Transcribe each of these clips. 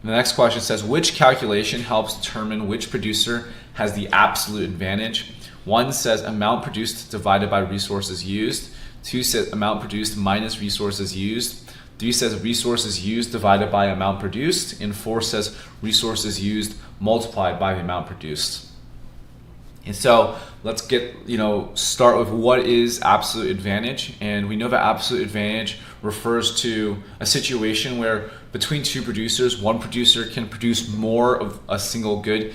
And the next question says, which calculation helps determine which producer has the absolute advantage? 1 says amount produced divided by resources used. 2 says amount produced minus resources used. 3 says resources used divided by amount produced. And 4 says resources used multiplied by the amount produced. And so let's start with what is absolute advantage. And we know that absolute advantage refers to a situation where between two producers, one producer can produce more of a single good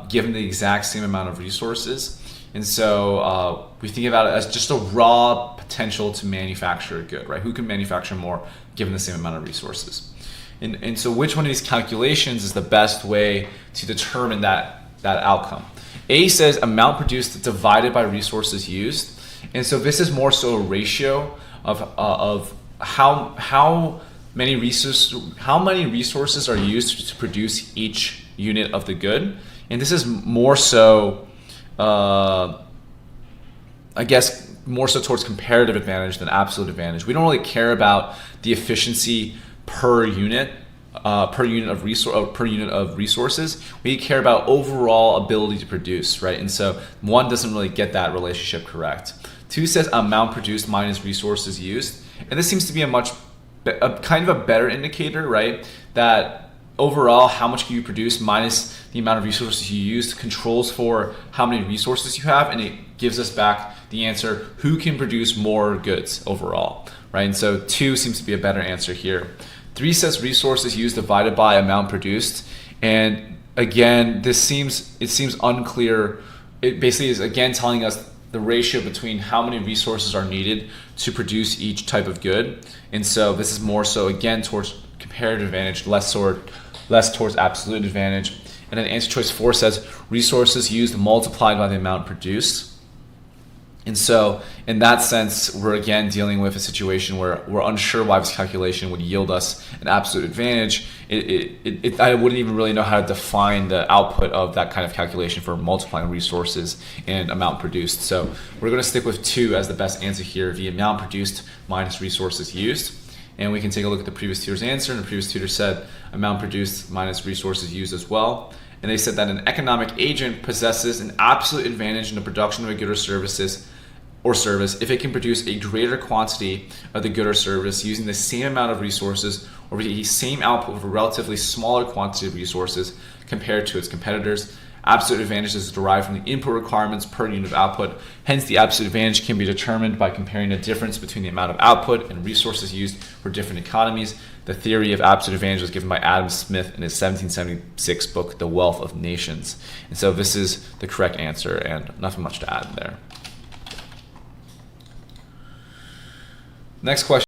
given the exact same amount of resources. And so we think about it as just a raw potential to manufacture a good, right? Who can manufacture more given the same amount of resources? And so which one of these calculations is the best way to determine that outcome? A says amount produced divided by resources used. And so this is more so a ratio of how many resources are used to produce each unit of the good. And this is more so more so towards comparative advantage than absolute advantage. We don't really care about the efficiency per unit of resources. We care about overall ability to produce, right? And so 1 doesn't really get that relationship correct. 2 says amount produced minus resources used, and this seems to be a kind of a better indicator, right? That overall, how much can you produce minus the amount of resources you use controls for how many resources you have, and it gives us back the answer who can produce more goods overall, right? And so 2 seems to be a better answer here. 3 says resources used divided by amount produced, and again, it seems unclear. It basically is again telling us the ratio between how many resources are needed to produce each type of good, and so this is more so again towards comparative advantage, less towards absolute advantage. And then answer choice 4 says resources used multiplied by the amount produced. And so in that sense, we're again dealing with a situation where we're unsure why this calculation would yield us an absolute advantage. I wouldn't even really know how to define the output of that kind of calculation for multiplying resources and amount produced. So we're going to stick with 2 as the best answer here, the amount produced minus resources used. And we can take a look at the previous tutor's answer, and the previous tutor said amount produced minus resources used as well. And they said that an economic agent possesses an absolute advantage in the production of a good or service if it can produce a greater quantity of the good or service using the same amount of resources or the same output with a relatively smaller quantity of resources compared to its competitors. Absolute advantage is derived from the input requirements per unit of output. Hence, the absolute advantage can be determined by comparing the difference between the amount of output and resources used for different economies. The theory of absolute advantage was given by Adam Smith in his 1776 book, The Wealth of Nations. And so this is the correct answer, and nothing much to add there. Next question